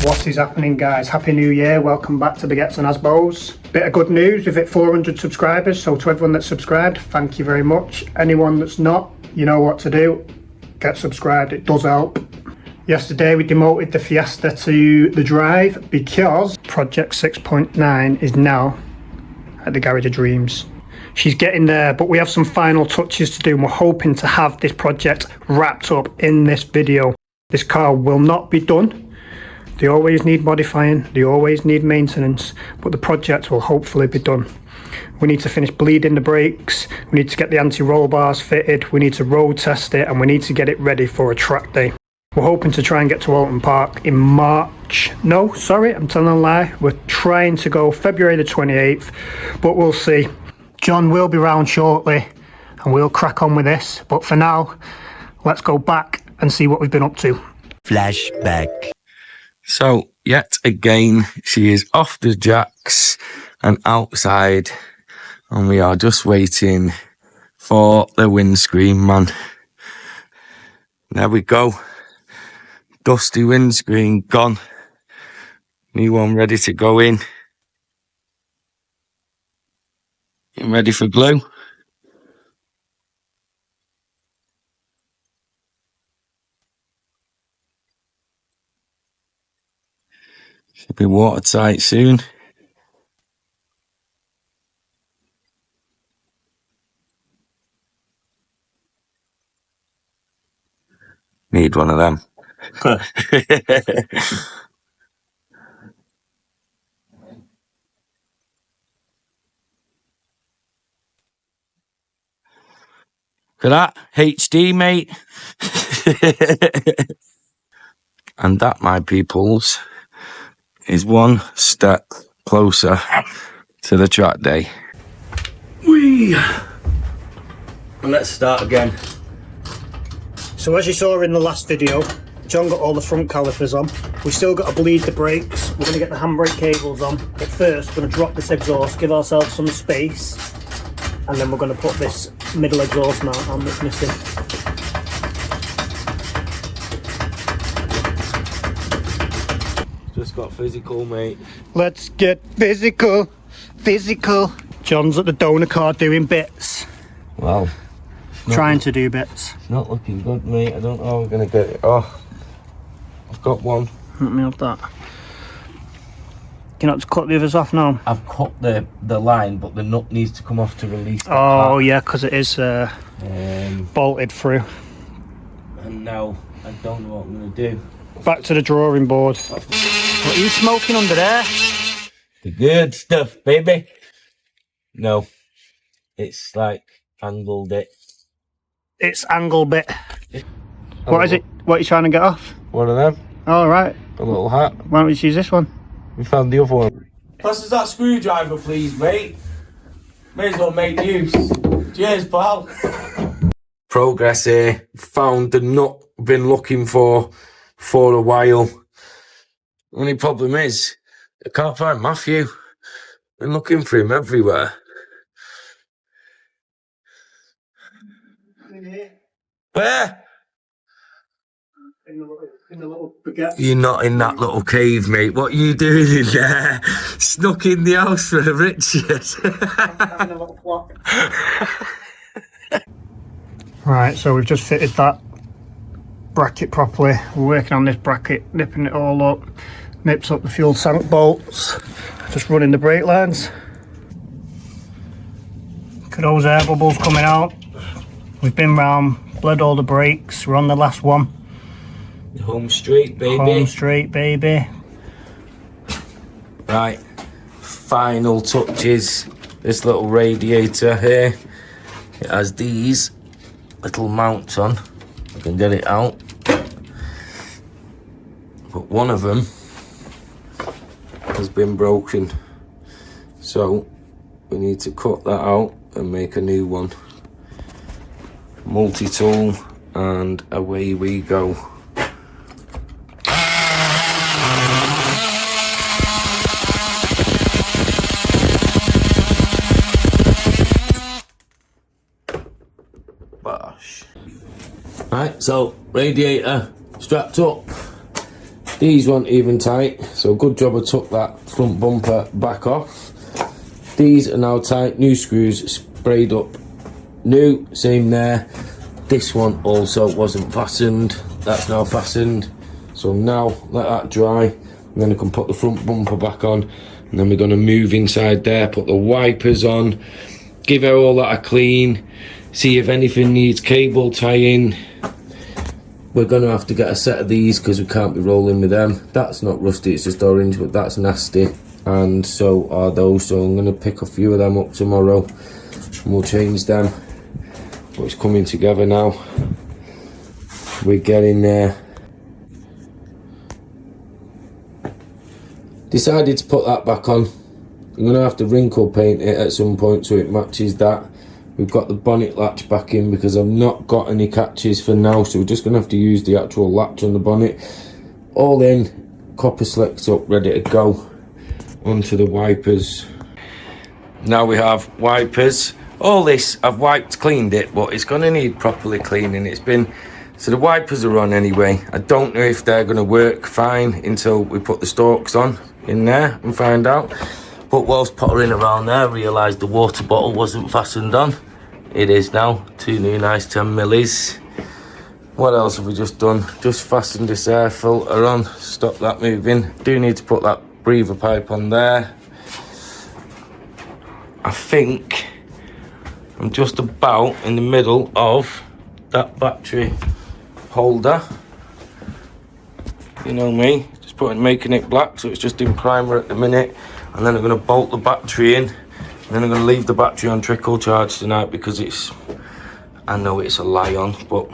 What is happening, guys? Happy New Year. Welcome back to Baguettes and Asbos. Bit of good news, we've hit 400 subscribers, so to everyone that's subscribed, thank you very much. Anyone that's not, you know what to do. Get subscribed, it does help. Yesterday we demoted the Fiesta to the Drive because Project 6.9 is now at the Garage of Dreams. She's getting there, but we have some final touches to do, and we're hoping to have this project wrapped up in this video. This car will not be done. They always need modifying, they always need maintenance, but the project will hopefully be done. We need to finish bleeding the brakes, we need to get the anti-roll bars fitted, we need to road test it, and we need to get it ready for a track day. We're hoping to try and get to Oulton Park in March. No, sorry, I'm telling a lie. We're trying to go February the 28th, but we'll see. John will be round shortly, and we'll crack on with this. But for now, let's go back and see what we've been up to. Flashback. So, yet again, she is off the jacks and outside, and we are just waiting for the windscreen man. There we go. Dusty windscreen gone. New one ready to go in. Getting ready for glue. Should be watertight soon. Need one of them. Look at that, HD, mate. And that, my peoples, is one step closer to the track day. Whee! And let's start again. So as you saw in the last video, John got all the front calipers on. We've still got to bleed the brakes. We're going to get the handbrake cables on. But first, we're going to drop this exhaust, give ourselves some space, and then we're going to put this middle exhaust mount on that's missing. Just got physical, mate. Let's get physical, physical. John's at the donor car doing bits. Wow. Trying to do bits. It's not looking good, mate. I don't know how I'm going to get it off. I've got one. Let me have that. Can you not just cut the others off now? I've cut the line, but the nut needs to come off to release the Oh, part. yeah, because it is bolted through. And now I don't know what I'm going to do. Back to the drawing board. What are you smoking under there? The good stuff, baby. No, it's like angled it. It's angle bit. What is it? What are you trying to get off? One of them. All right. A little hat. Why don't we just use this one? We found the other one. Passes that screwdriver, please, mate. May as well make use. Cheers, pal. Progress here. Found the nut been looking for a while. Only problem is, I can't find Matthew. Been looking for him everywhere. Where? In the little baguette. You're not in that little cave, mate. What are you doing in there? Snuck in the house for Richard. Having a little flop. Right, so we've just fitted that bracket properly. We're working on this bracket, nipping it all up. Nips up the fuel tank bolts. Just running the brake lines. Look at those air bubbles coming out. We've been round, bled all the brakes. We're on the last one. Home straight, baby. Home straight, baby. Right, final touches. This little radiator here, it has these little mounts on. I can get it out. But one of them has been broken. So we need to cut that out and make a new one. Multi-tool, and away we go. Bosh. Right, so radiator strapped up, These weren't even tight, so good job I took that front bumper back off. These are now tight, new screws sprayed up new, same there. This one also wasn't fastened, that's now fastened. So now let that dry, and then I can put the front bumper back on, and then we're going to move inside there, put the wipers on, give her all that a clean, see if anything needs cable tying. We're going to have to get a set of these because we can't be rolling with them. That's not rusty, it's just orange, but that's nasty. And so are those, so I'm going to pick a few of them up tomorrow and we'll change them. But it's coming together now. We're getting there. Decided to put that back on. I'm going to have to wrinkle paint it at some point so it matches that. We've got the bonnet latch back in because I've not got any catches for now, so we're just going to have to use the actual latch on the bonnet. All in, copper slicked up, ready to go. Onto the wipers. Now we have wipers. All this, I've wiped, cleaned it, but it's going to need properly cleaning. It's been, so the wipers are on anyway. I don't know if they're going to work fine until we put the stalks on in there and find out. But whilst pottering around there, I realised the water bottle wasn't fastened on. It is now. 2 new nice 10 millis. What else have we just done? Just fastened this air filter on. Stop that moving. Do need to put that breather pipe on there. I think I'm just about in the middle of that battery holder. You know me, just making it black, so it's just in primer at the minute. And then I'm going to bolt the battery in. And then I'm going to leave the battery on trickle charge tonight because it's, I know it's a Lion, but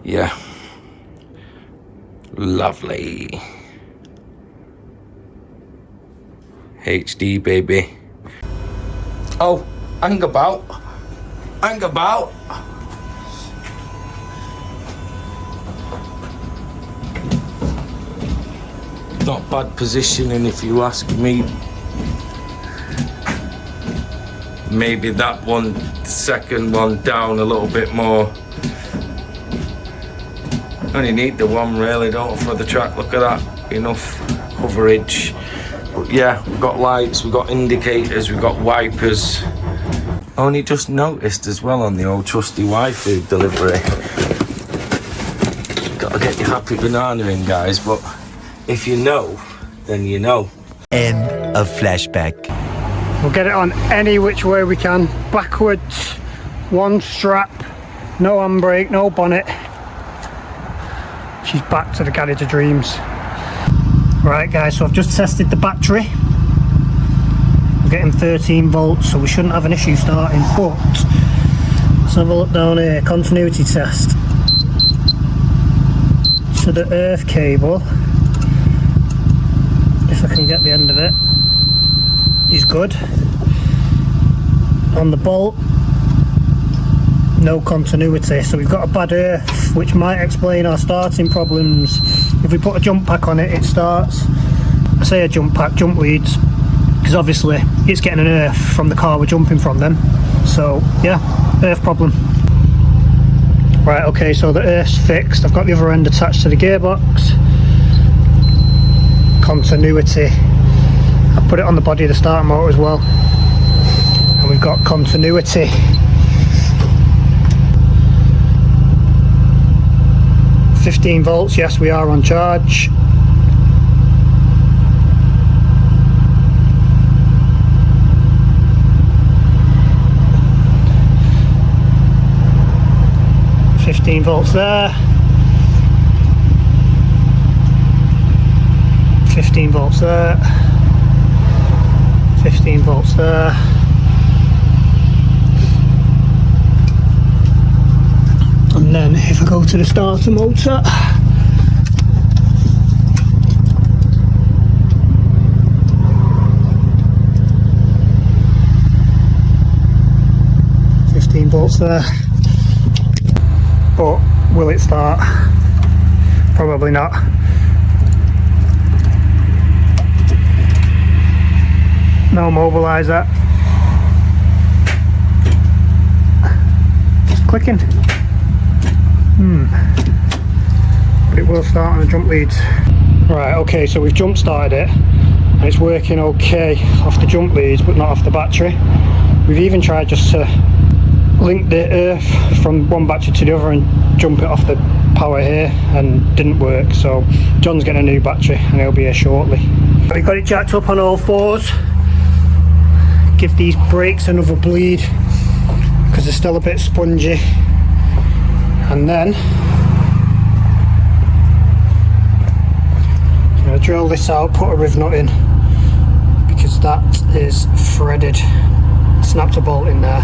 yeah. Lovely. HD baby. Oh, hang about. Hang about. Not bad positioning if you ask me. Maybe that one, the second one down a little bit more. Only need the one really, don't for the track. Look at that, enough coverage. But yeah, we've got lights, we've got indicators, we've got wipers. Only just noticed as well on the old trusty Wi-Fi delivery. Gotta get your happy banana in, guys, but if you know, then you know. End of flashback. We'll get it on any which way we can. Backwards, one strap, no handbrake, no bonnet. She's back to the garage of dreams. Right guys, so I've just tested the battery. I'm getting 13 volts, so we shouldn't have an issue starting, but let's have a look down here. Continuity test. So the earth cable, if I can get the end of it, is good. On the bolt, no continuity, so we've got a bad earth, which might explain our starting problems. If we put a jump pack on it, it starts. I say a jump pack, jump leads, because obviously it's getting an earth from the car we're jumping from then. So yeah, earth problem. Right, okay, so the earth's fixed. I've got the other end attached to the gearbox. Continuity. I've put it on the body of the starter motor as well. And we've got continuity. $15 volts, yes, we are on charge. $15 volts there. 15 volts there. 15 volts there. And then if I go to the starter motor, volts there. But will it start? Probably not. No mobiliser. Just clicking. It will start on the jump leads. Right, okay, so we've jump started it and it's working okay off the jump leads but not off the battery. We've even tried just to link the earth from one battery to the other and jump it off the power here, and didn't work. So John's getting a new battery and he'll be here shortly. We've got it jacked up on all fours. Give these brakes another bleed because they're still a bit spongy. And then I'm going to drill this out, put a riv nut in because that is threaded. Snapped a bolt in there.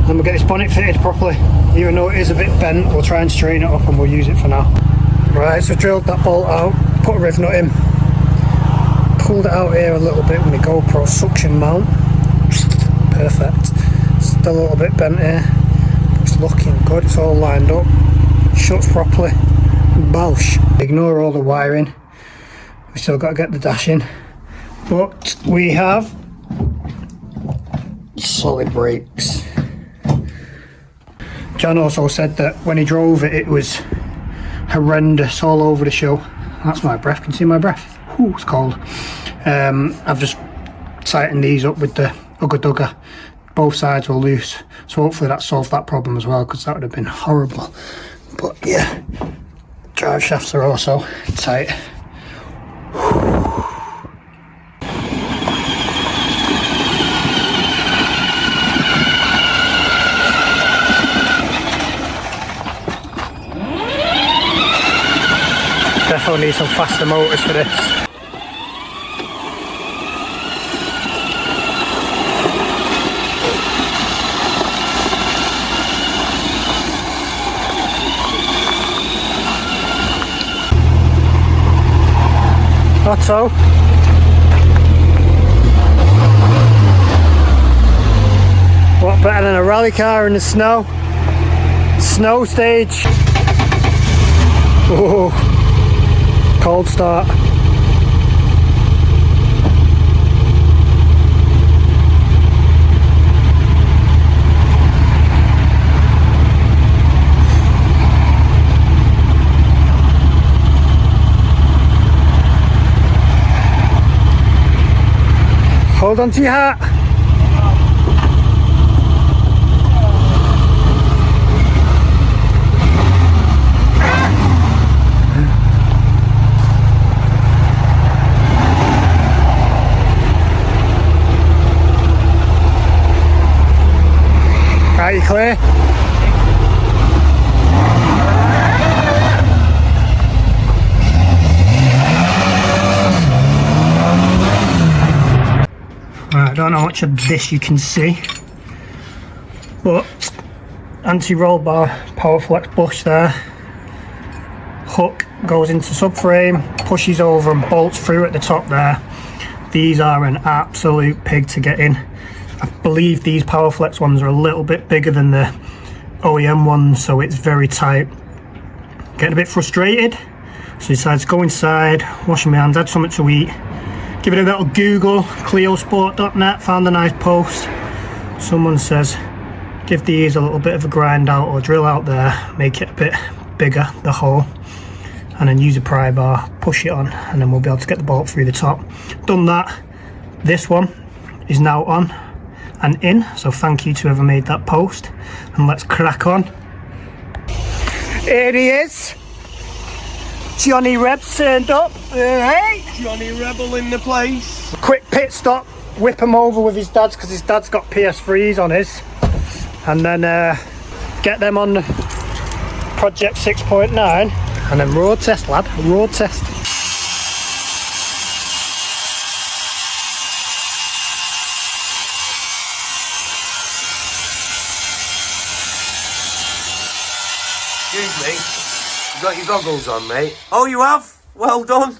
Then we'll get this bonnet fitted properly. Even though it is a bit bent, we'll try and straighten it up and we'll use it for now. Right, so drilled that bolt out, put a riv nut in, pulled it out here a little bit with my GoPro suction mount. Perfect. Still a little bit bent here. It's looking good, it's all lined up. Shuts properly. Balsh. Ignore all the wiring. We still got to get the dash in. But we have solid brakes. John also said that when he drove it, it was horrendous all over the show. That's my breath. Can you see my breath? Ooh, it's cold. I've just tightened these up with the Ugga Dugga. Both sides were loose, so hopefully that solved that problem as well, because that would have been horrible. But yeah, drive shafts are also tight. Definitely need some faster motors for this. Otto. What better than a rally car in the snow? Snow stage. Oh. Cold start. Hold on to your hat. Right, you clear? Right, I don't know how much of this you can see, but anti-roll bar power flex bush there. Hook goes into subframe, pushes over and bolts through at the top there. These are an absolute pig to get in. I believe these Powerflex ones are a little bit bigger than the OEM ones, so it's very tight. Getting a bit frustrated, so decided to go inside, washing my hands, had something to eat. Give it a little Google, cliosport.net, found a nice post. Someone says, give the ears a little bit of a grind out or drill out there, make it a bit bigger, the hole, and then use a pry bar, push it on, and then we'll be able to get the bolt through the top. Done that. This one is now on and in, so thank you to whoever made that post, and let's crack on. Here he is, Johnny Reb's turned up. Hey, Johnny Rebel in the place. quick pit stop, whip him over with his dad's, because his dad's got PS3s on his, and then get them on the Project 6.9 and then road test, lad, road test. Excuse me, you got your goggles on, mate? Oh, you have? Well done.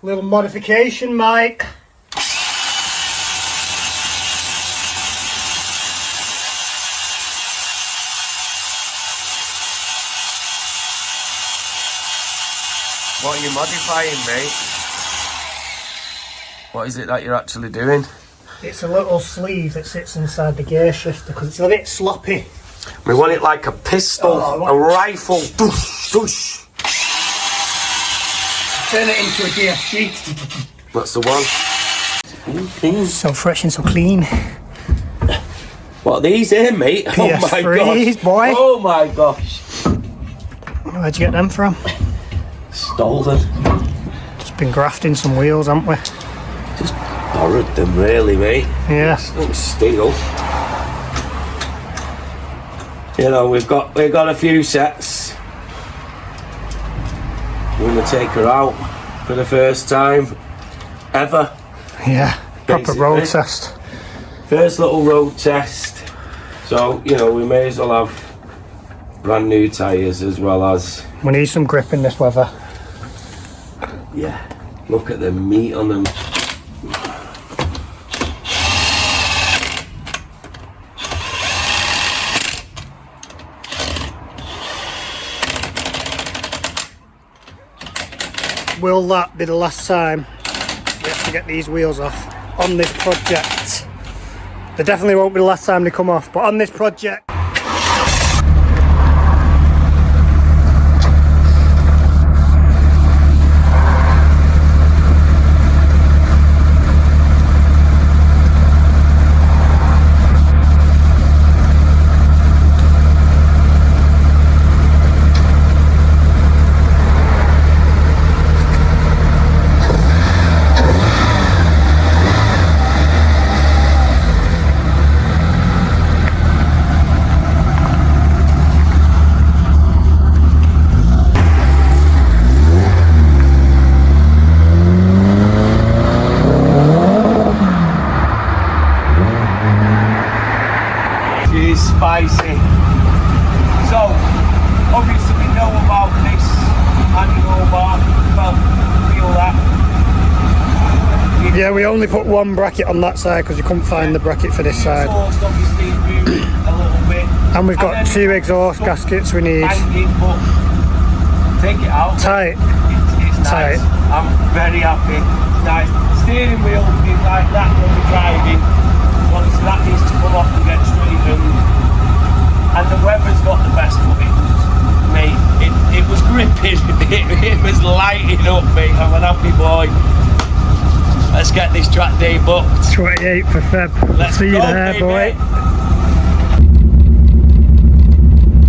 Little modification, Mike. What are you modifying, mate? What is it that you're actually doing? It's a little sleeve that sits inside the gear shifter because it's a bit sloppy. We want it like a pistol, a rifle. Doosh, doosh. Turn it into a DSG. That's the one. So fresh and so clean. What are these here, mate? Oh my PS3s, gosh. boy. Oh my gosh. Where'd you get them from? Stolen. Just been grafting some wheels, haven't we? Just borrowed them, really, mate. Yeah. Don't steal. You know, we've got a few sets. We're gonna take her out for the first time ever. Yeah. Proper Basically. road test. First little road test. So, you know, we may as well have brand new tyres as well as... We need some grip in this weather. Yeah, look at the meat on them. Will that be the last time we have to get these wheels off on this project? They definitely won't be the last time they come off, but on this project. Spicy. So, obviously we know about this manual bar. Well, feel that. Yeah, we only put one bracket on that side because we couldn't find the bracket for this side. Exhaust obviously moving a little bit. And we've got two exhaust gaskets we need. Banging, but take it out. Tight. It's nice. Tight. I'm very happy. It's nice. Steering wheel is like that when we're driving. Obviously that needs to come off and get straightened. And the weather's got the best of it, mate. It was gripping, it was lighting up, mate. I'm an happy boy. Let's get this track day booked. 28th of Feb. Let's see you go, there, baby. boy.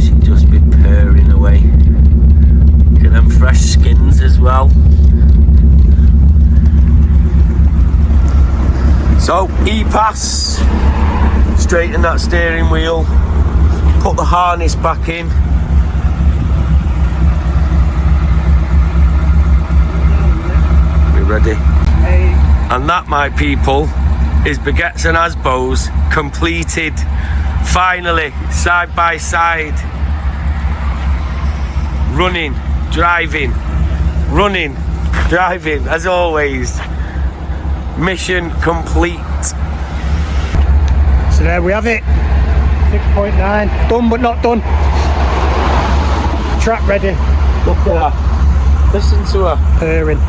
She'd just be purring away. Get them fresh skins as well. So, E-Pass. Straighten that steering wheel. Put the harness back in. We ready? Hey. And that, my people, is Baguettes and Asbos completed. Finally, side by side. Running, driving, running, driving, as always. Mission complete. So there we have it. 6.9. Done but not done. Track ready. Look at her. Listen to her. Purring.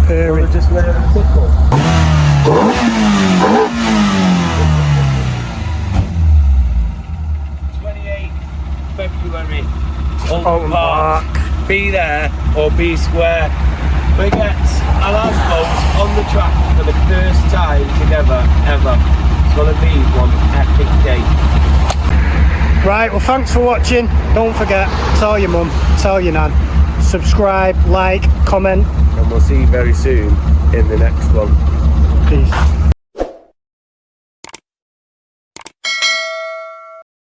Purring. Just let her tickle. 28th February. Oulton Park. Be there or be square. Baguettes and Asbos on the track for the first time together ever. It's gonna be one epic day. Right, well thanks for watching. Don't forget, tell your mum, tell your nan. Subscribe, like, comment. And we'll see you very soon in the next one. Peace.